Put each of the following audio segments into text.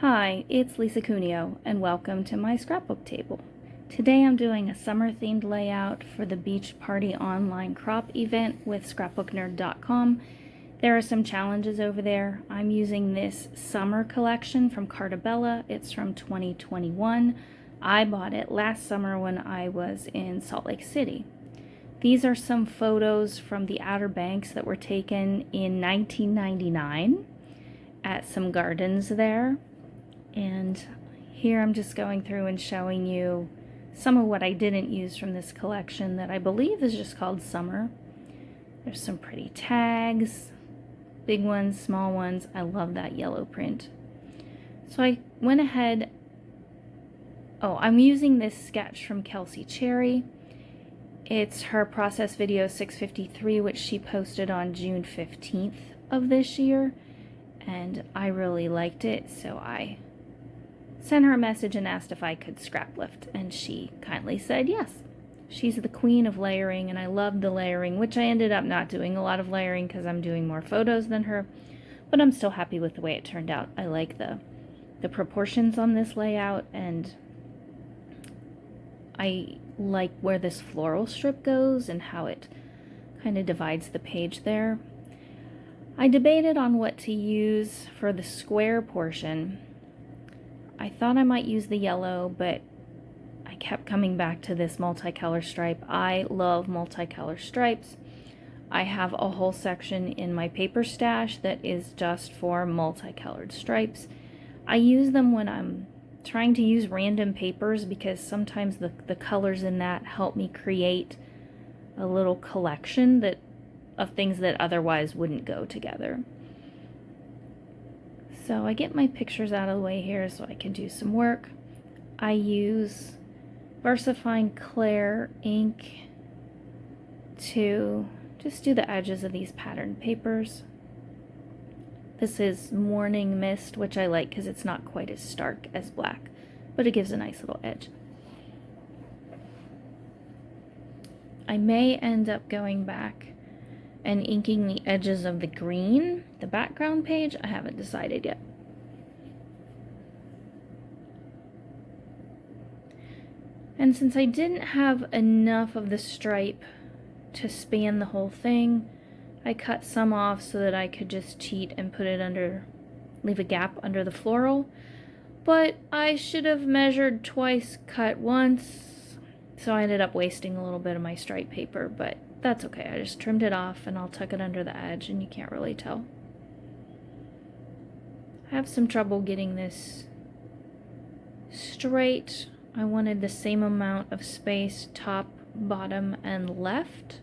Hi, it's Lisa Cuneo, and welcome to my scrapbook table. Today I'm doing a summer-themed layout for the Beach Party online crop event with scrapbooknerd.com. There are some challenges over there. I'm using this summer collection from Cartabella. It's from 2021. I bought it last summer when I was in Salt Lake City. These are some photos from the Outer Banks that were taken in 1999 at some gardens there. And here I'm just going through and showing you some of what I didn't use from this collection that I believe is just called Summer. There's some pretty tags, big ones, small ones. I love that yellow print. So I went ahead. Oh, I'm using this sketch from Kelsey Cherry. It's her process video 653, which she posted on June 15th of this year. And I really liked it, so I sent her a message and asked if I could scrap lift, and she kindly said yes. She's the queen of layering, and I love the layering, which I ended up not doing a lot of layering because I'm doing more photos than her, but I'm still happy with the way it turned out. I like the proportions on this layout, and I like where this floral strip goes and how it kind of divides the page there. I debated on what to use for the square portion. I thought I might use the yellow, but I kept coming back to this multicolor stripe. I love multicolor stripes. I have a whole section in my paper stash that is just for multicolored stripes. I use them when I'm trying to use random papers because sometimes the colors in that help me create a little collection of things that otherwise wouldn't go together. So I get my pictures out of the way here so I can do some work. I use VersaFine Clear ink to just do the edges of these patterned papers. This is Morning Mist, which I like because it's not quite as stark as black, but it gives a nice little edge. I may end up going back and inking the edges of the green, the background page. I haven't decided yet. And since I didn't have enough of the stripe to span the whole thing, I cut some off so that I could just cheat and put it under, leave a gap under the floral. But I should have measured twice, cut once, so I ended up wasting a little bit of my stripe paper, but that's okay. I just trimmed it off and I'll tuck it under the edge and you can't really tell. I have some trouble getting this straight. I wanted the same amount of space top, bottom, and left.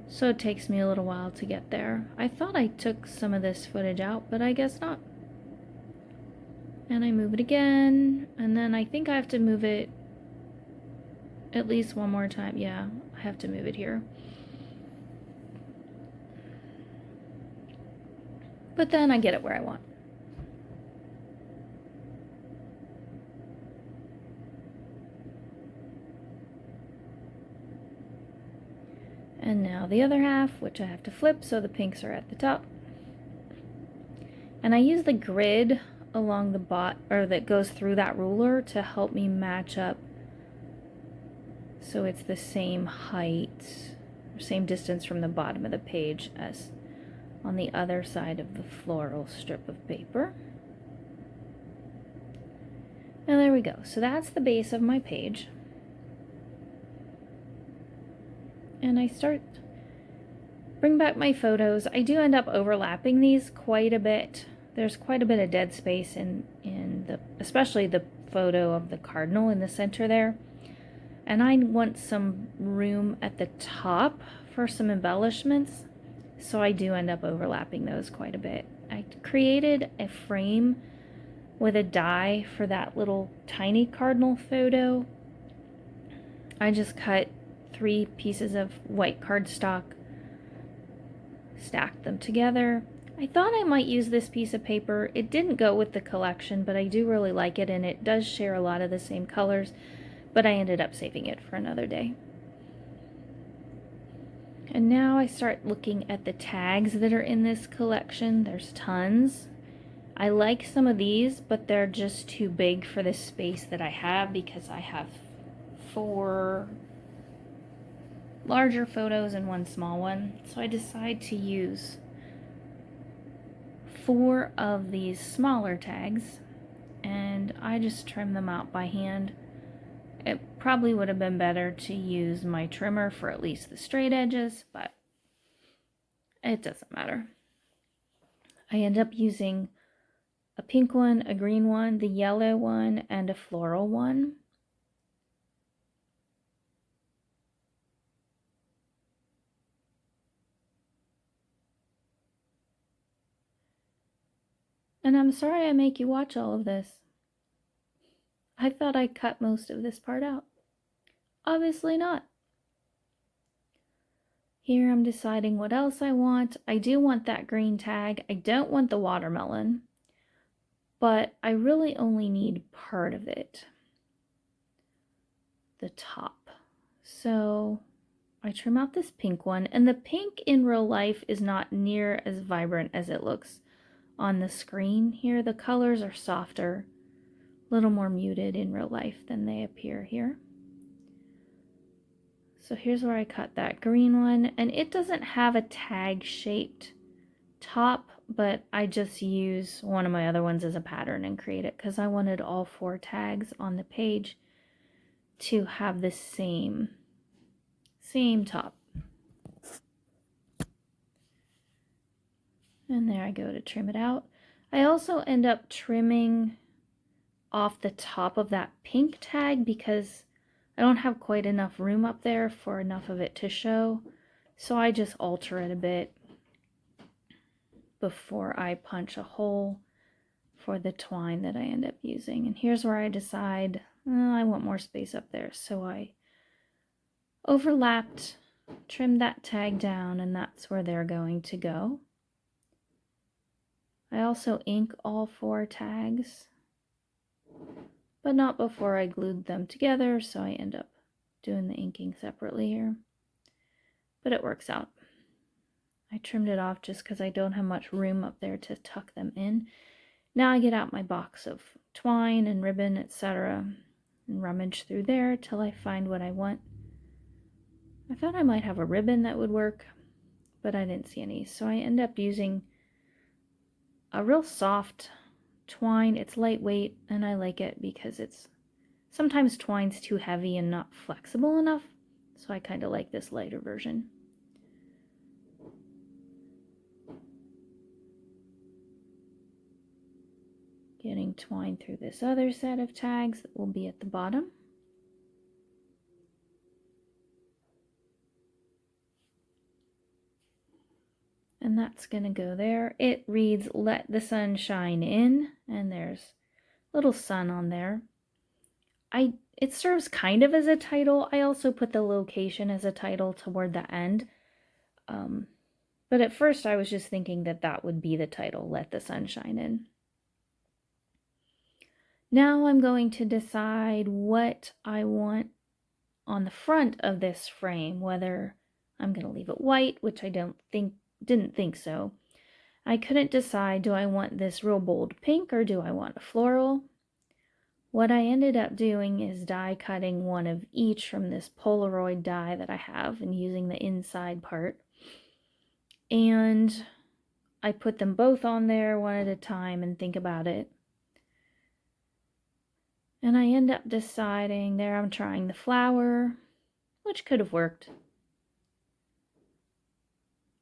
So it takes me a little while to get there. I thought I took some of this footage out, but I guess not. And I move it again, and then I think I have to move it at least one more time. Yeah, I have to move it here. But then I get it where I want. And now the other half, which I have to flip so the pinks are at the top. And I use the grid along the that goes through that ruler to help me match up so it's the same height, or same distance from the bottom of the page as on the other side of the floral strip of paper. And there we go. So that's the base of my page. And I bring back my photos. I do end up overlapping these quite a bit. There's quite a bit of dead space in especially the photo of the cardinal in the center there. And I want some room at the top for some embellishments, so I do end up overlapping those quite a bit. I created a frame with a die for that little tiny cardinal photo. I just cut 3 pieces of white cardstock, stacked them together. I thought I might use this piece of paper. It didn't go with the collection, but I do really like it, and it does share a lot of the same colors, but I ended up saving it for another day. And now I start looking at the tags that are in this collection. There's tons. I like some of these, but they're just too big for the space that I have because I have 4 larger photos and 1 small one. So I decide to use 4 of these smaller tags, and I just trim them out by hand. It probably would have been better to use my trimmer for at least the straight edges, but it doesn't matter. I end up using a pink one, a green one, the yellow one, and a floral one. And I'm sorry I make you watch all of this. I thought I cut most of this part out. Obviously not. Here I'm deciding what else I want. I do want that green tag. I don't want the watermelon, but I really only need part of it. The top. So I trim out this pink one, and the pink in real life is not near as vibrant as it looks on the screen. Here the colors are softer, a little more muted in real life than they appear here. So here's where I cut that green one, and it doesn't have a tag shaped top, but I just use one of my other ones as a pattern and create it because I wanted all 4 tags on the page to have the same top. And there I go to trim it out. I also end up trimming off the top of that pink tag because I don't have quite enough room up there for enough of it to show. So I just alter it a bit before I punch a hole for the twine that I end up using. And here's where I decide, I want more space up there. So I overlapped, trimmed that tag down, and that's where they're going to go. I also ink all 4 tags, but not before I glued them together, so I end up doing the inking separately here. But it works out. I trimmed it off just because I don't have much room up there to tuck them in. Now I get out my box of twine and ribbon, etc., and rummage through there till I find what I want. I thought I might have a ribbon that would work, but I didn't see any, so I end up using a real soft twine. It's lightweight, and I like it because sometimes twine's too heavy and not flexible enough, so I kind of like this lighter version. Getting twine through this other set of tags that will be at the bottom. And that's going to go there. It reads, "Let the sun shine in," and there's a little sun on there. It serves kind of as a title. I also put the location as a title toward the end. But at first I was just thinking that would be the title, "Let the sun shine in." Now I'm going to decide what I want on the front of this frame, whether I'm going to leave it white, which I didn't think so. I couldn't decide, do I want this real bold pink or do I want a floral? What I ended up doing is die cutting one of each from this Polaroid die that I have and using the inside part. And I put them both on there one at a time and think about it. And I end up deciding there I'm trying the flower, which could have worked.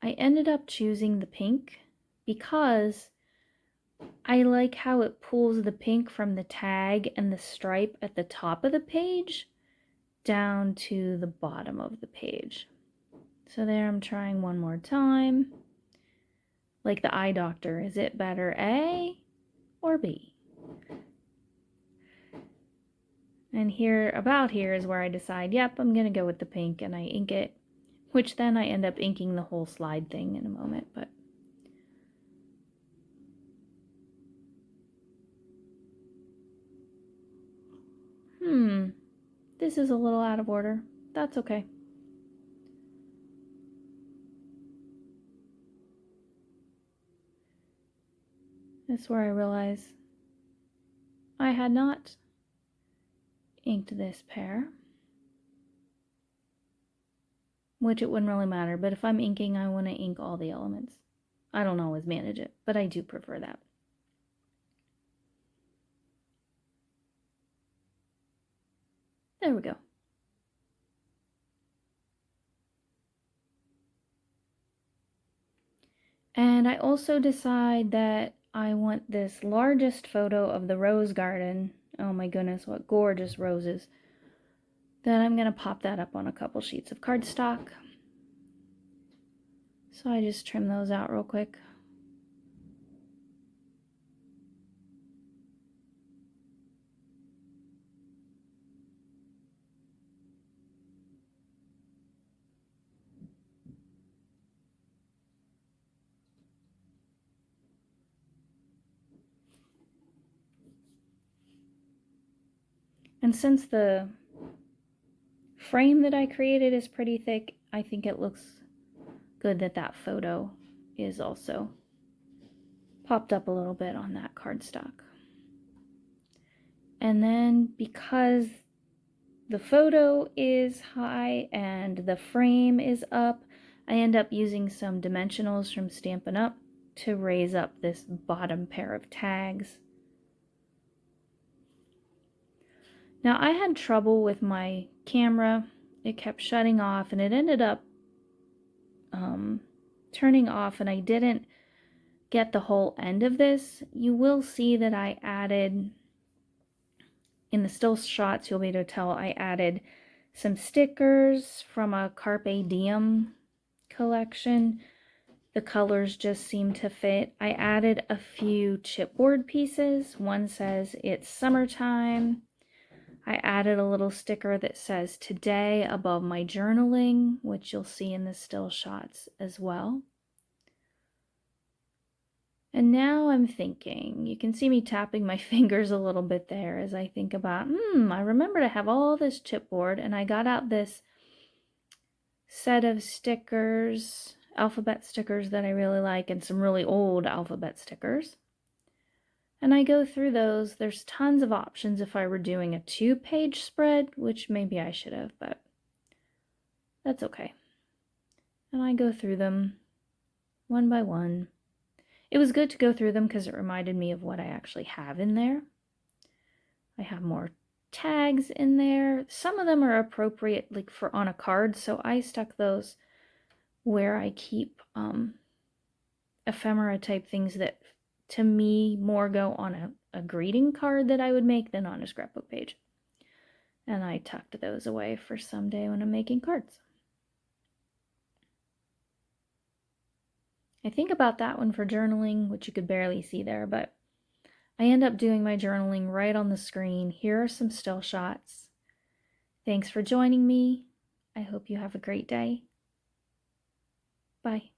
I ended up choosing the pink because I like how it pulls the pink from the tag and the stripe at the top of the page down to the bottom of the page. So there I'm trying one more time. Like the eye doctor, is it better A or B? And about here is where I decide, yep, I'm gonna go with the pink, and I ink it, which then I end up inking the whole slide thing in a moment, but this is a little out of order. That's okay. This is where I realize I had not inked this pair, which it wouldn't really matter, but if I'm inking, I want to ink all the elements. I don't always manage it, but I do prefer that. There we go. And I also decide that I want this largest photo of the rose garden. Oh my goodness, what gorgeous roses. Then I'm going to pop that up on a couple sheets of cardstock. So I just trim those out real quick. And since the frame that I created is pretty thick, I think it looks good that that photo is also popped up a little bit on that cardstock. And then because the photo is high and the frame is up, I end up using some dimensionals from Stampin' Up! To raise up this bottom pair of tags. Now I had trouble with my camera. It kept shutting off and it ended up turning off, and I didn't get the whole end of this. You will see that I added, in the still shots, you'll be able to tell I added some stickers from a Carpe Diem collection. The colors just seem to fit. I added a few chipboard pieces. One says it's summertime. I added a little sticker that says today above my journaling, which you'll see in the still shots as well. And now I'm thinking, you can see me tapping my fingers a little bit there as I think about, I remember to have all this chipboard, and I got out this set of stickers, alphabet stickers that I really like, and some really old alphabet stickers. And I go through those. There's tons of options if I were doing a 2-page spread, which maybe I should have, but that's okay. And I go through them one by one. It was good to go through them because it reminded me of what I actually have in there. I have more tags in there. Some of them are appropriate like for on a card, so I stuck those where I keep ephemera type things that to me more go on a greeting card that I would make than on a scrapbook page. And I tucked those away for someday when I'm making cards. I think about that one for journaling, which you could barely see there, but I end up doing my journaling right on the screen. Here are some still shots. Thanks for joining me. I hope you have a great day. Bye.